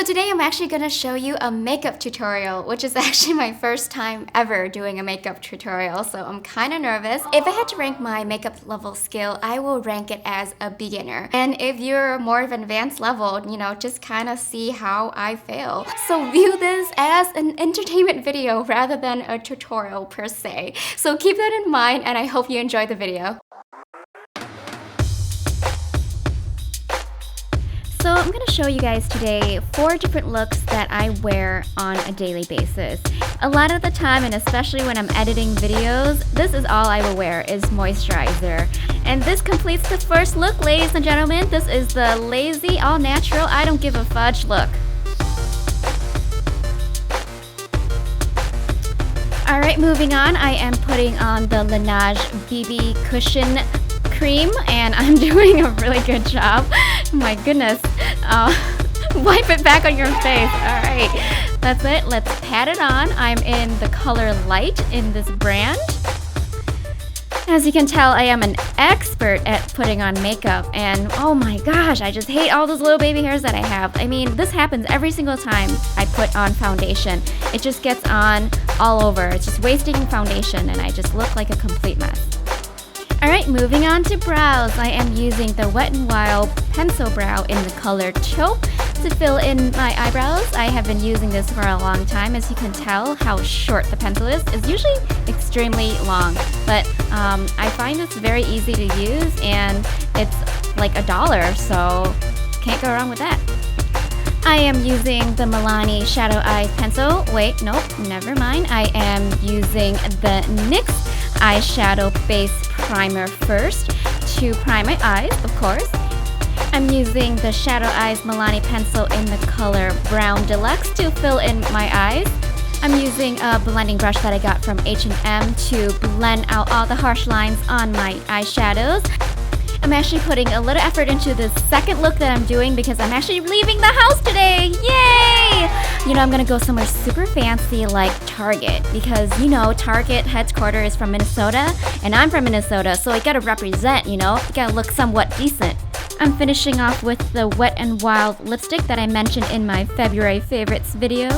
So today I'm actually going to show you a makeup tutorial, which is actually my first time ever doing a makeup tutorial, so I'm kind of nervous. If I had to rank my makeup level skill, I will rank it as a beginner. And if you're more of an advanced level, you know, just kind of see how I fail. So view this as an entertainment video rather than a tutorial per se. So keep that in mind, and I hope you enjoy the video. So I'm going to show you guys today 4 different looks that I wear on a daily basis. A lot of the time, and especially when I'm editing videos, this is all I will wear is moisturizer. And this completes the first look, ladies and gentlemen. This is the lazy, all natural, I don't give a fudge look. Alright, moving on, I am putting on the Laneige BB Cushion Cream, and I'm doing a really good job. My goodness. Wipe it back on your face. Alright, that's it. Let's pat it on. I'm in the color Light in this brand. As you can tell, I am an expert at putting on makeup, and oh my gosh, I just hate all those little baby hairs that I have. I mean, this happens every single time I put on foundation. It just gets on all over. It's just wasting foundation, and I just look like a complete mess. Alright, moving on to brows. I am using the Wet n Wild Pencil Brow in the color Taupe to fill in my eyebrows. I have been using this for a long time. As you can tell, how short the pencil is. It's usually extremely long, but I find this very easy to use, and it's like $1, so can't go wrong with that. I am using the MIlani Shadow Eye Pencil. Wait, nope, never mind. I am using the NYX Eyeshadow Base Primer first to prime my eyes, of course. I'm using the Shadow Eyes MIlani pencil in the color Brown Deluxe to fill in my eyes. I'm using a blending brush that I got from H&M to blend out all the harsh lines on my eyeshadows. I'm actually putting a little effort into the second look that I'm doing because I'm actually leaving the house today. Yay! You know, I'm gonna go somewhere super fancy like Target because, you know, Target headquarters is from Minnesota and I'm from Minnesota, so I gotta represent, you know? I gotta look somewhat decent. I'm finishing off with the Wet n Wild lipstick that I mentioned in my February favorites video.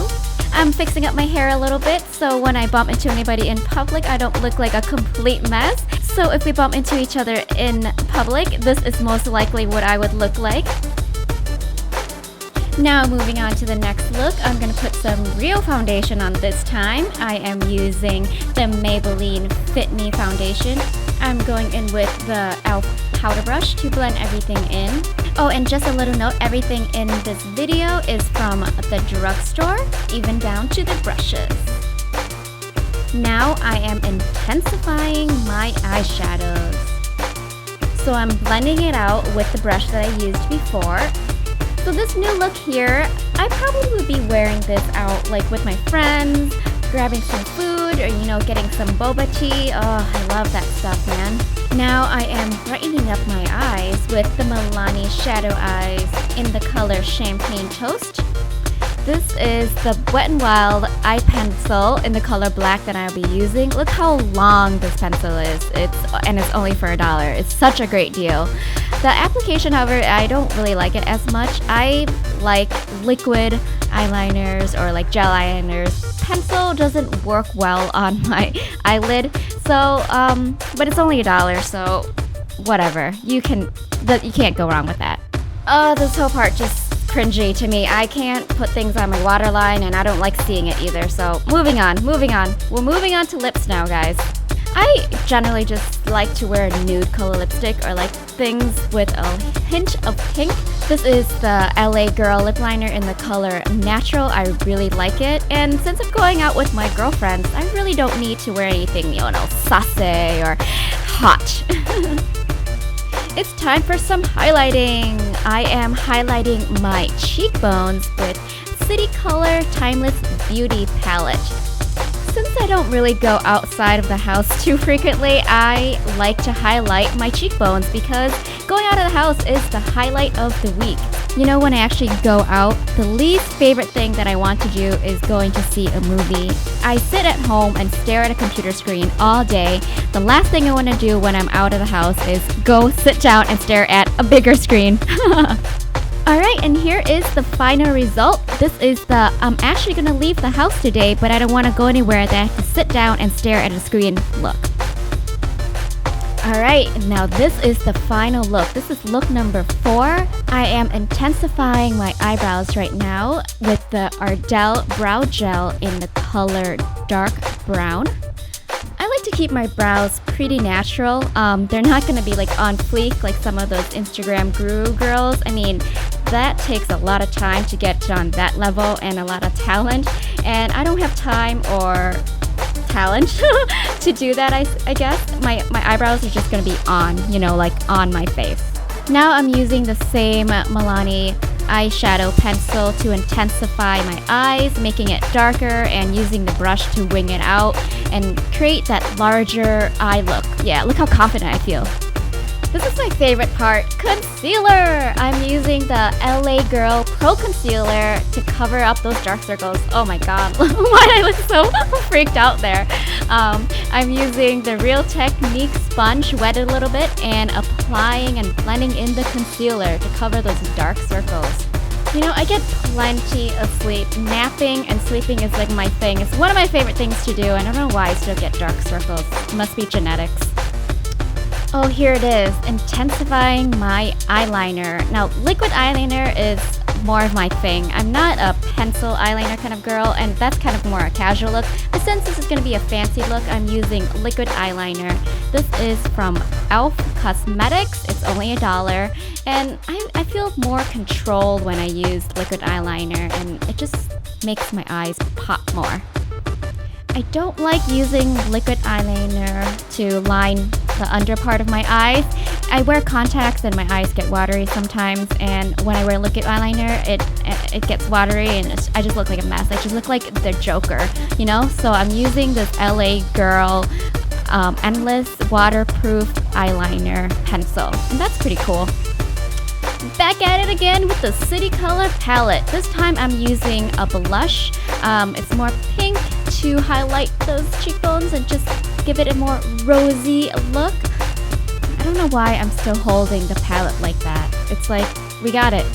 I'm fixing up my hair a little bit so when I bump into anybody in public, I don't look like a complete mess. So if we bump into each other in public, this is most likely what I would look like. Now moving on to the next look, I'm going to put some real foundation on this time. I am using the Maybelline Fit Me foundation. I'm going in with the e.l.f. powder brush to blend everything in. Oh, and just a little note, everything in this video is from the drugstore, even down to the brushes. Now I am intensifying my eyeshadows. So I'm blending it out with the brush that I used before. So this new look here, I probably would be wearing this out like with my friends, grabbing some food, or you know, getting some boba tea. Oh, I love that stuff, man. Now I am brightening up my eyes with the MIlani Shadow Eyes in the color Champagne Toast. This is the Wet n Wild eye pencil in the color black that I'll be using. Look how long this pencil is. It's only for $1. It's such a great deal. The application, however, I don't really like it as much. I like liquid eyeliners or like gel eyeliners. Pencil doesn't work well on my eyelid, so but it's only $1, so whatever. You can't go wrong with that. This whole part just cringy to me. I can't put things on my waterline, and I don't like seeing it either. So moving on. We're moving on to lips now, guys. I generally just like to wear a nude color lipstick or like things with a hint of pink. This is the LA Girl lip liner in the color Natural. I really like it, and since I'm going out with my girlfriends, I really don't need to wear anything, you know, sassy or hot. It's time for some highlighting. I am highlighting my cheekbones with City Color Timeless Beauty Palette. Since I don't really go outside of the house too frequently, I like to highlight my cheekbones because going out of the house is the highlight of the week. You know, when I actually go out, the least favorite thing that I want to do is going to see a movie. I sit at home and stare at a computer screen all day. The last thing I want to do when I'm out of the house is go sit down and stare at a bigger screen. Alright, and here is the final result. This is the, I'm actually gonna leave the house today, but I don't want to go anywhere that I have to sit down and stare at a screen look. Alright, now this is the final look. This is look number 4. I am intensifying my eyebrows right now with the Ardell Brow Gel in the color Dark Brown. I like to keep my brows pretty natural. They're not going to be like on fleek like some of those Instagram guru girls. I mean, that takes a lot of time to get on that level and a lot of talent. And I don't have time or talent to do that, I guess. My eyebrows are just gonna be on, you know, like on my face. Now I'm using the same MIlani eyeshadow pencil to intensify my eyes, making it darker and using the brush to wing it out and create that larger eye look. Yeah, look how confident I feel. This is my favorite part, concealer! I'm using the LA Girl Pro Concealer to cover up those dark circles. Oh my god, why did I look so freaked out there? I'm using the Real Technique sponge, wet it a little bit, and applying and blending in the concealer to cover those dark circles. You know, I get plenty of sleep. Napping and sleeping is like my thing. It's one of my favorite things to do. I don't know why I still get dark circles. It must be genetics. Oh, here it is, intensifying my eyeliner. Now, liquid eyeliner is more of my thing. I'm not a pencil eyeliner kind of girl, and that's kind of more a casual look. But since this is going to be a fancy look, I'm using liquid eyeliner. This is from e.l.f. Cosmetics. It's only $1, and I feel more controlled when I use liquid eyeliner, and it just makes my eyes pop more. I don't like using liquid eyeliner to line the under part of my eyes. I wear contacts and my eyes get watery sometimes, and when I wear liquid eyeliner, it gets watery and I just look like a mess. I just look like the Joker, you know? So I'm using this LA Girl Endless Waterproof Eyeliner Pencil, and that's pretty cool. Back at it again with the City Color palette. This time I'm using a blush. It's more pink to highlight those cheekbones and just give it a more rosy look. I don't know why I'm still holding the palette like that. It's like, we got it.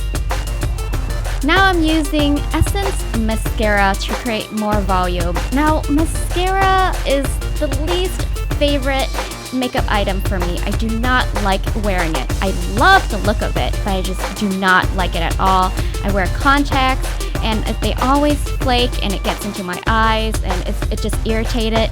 Now I'm using Essence Mascara to create more volume. Now, mascara is the least favorite makeup item for me. I do not like wearing it. I love the look of it, but I just do not like it at all. I wear contacts, and they always flake and it gets into my eyes, and it just irritated.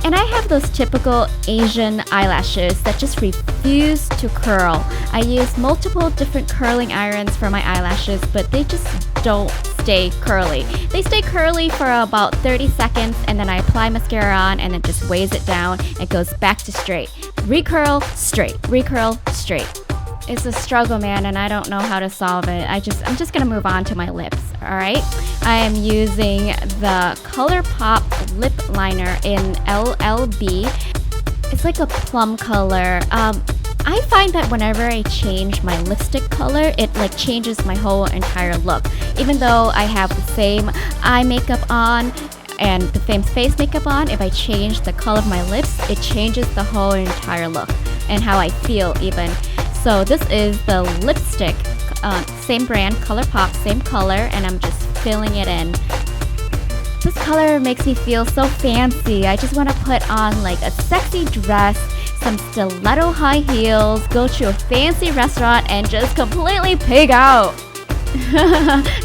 And I have those typical Asian eyelashes that just refuse to curl. I use multiple different curling irons for my eyelashes, but they just don't stay curly. They stay curly for about 30 seconds, and then I apply mascara on, and it just weighs it down. It goes back to straight. Recurl, straight. Recurl, straight. It's a struggle, man, and I don't know how to solve it. I'm just gonna move on to my lips, alright? I am using the ColourPop Lip Liner in LLB. It's like a plum color. I find that whenever I change my lipstick color, it like changes my whole entire look. Even though I have the same eye makeup on and the same face makeup on, if I change the color of my lips, it changes the whole entire look and how I feel even. So this is the lipstick, same brand, ColourPop, same color, and I'm just filling it in. This color makes me feel so fancy. I just want to put on like a sexy dress, some stiletto high heels, go to a fancy restaurant, and just completely pig out.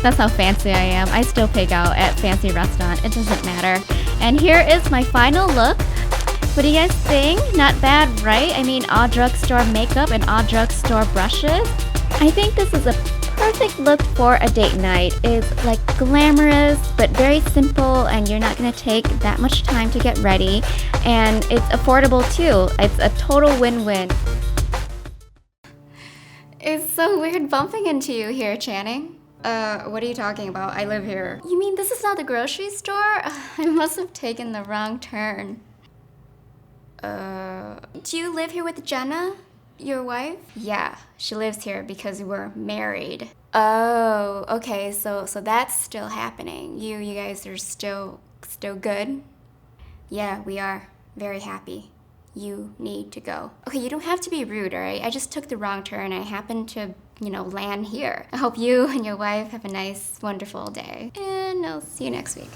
That's how fancy I am. I still pig out at fancy restaurant. It doesn't matter. And here is my final look. What do you guys think? Not bad, right? I mean, all drugstore makeup and all drugstore brushes. I think this is a perfect look for a date night. It's like glamorous, but very simple, and you're not gonna take that much time to get ready. And it's affordable too. It's a total win-win. It's so weird bumping into you here, Channing. What are you talking about? I live here. You mean this is not the grocery store? I must have taken the wrong turn. Do you live here with Jenna? Your wife? Yeah, she lives here because we're married. Oh, okay, so that's still happening. You guys are still good? Yeah, we are. Very happy. You need to go. Okay, you don't have to be rude, alright? I just took the wrong turn. I happened to you know, land here. I hope you and your wife have a nice, wonderful day, and I'll see you next week.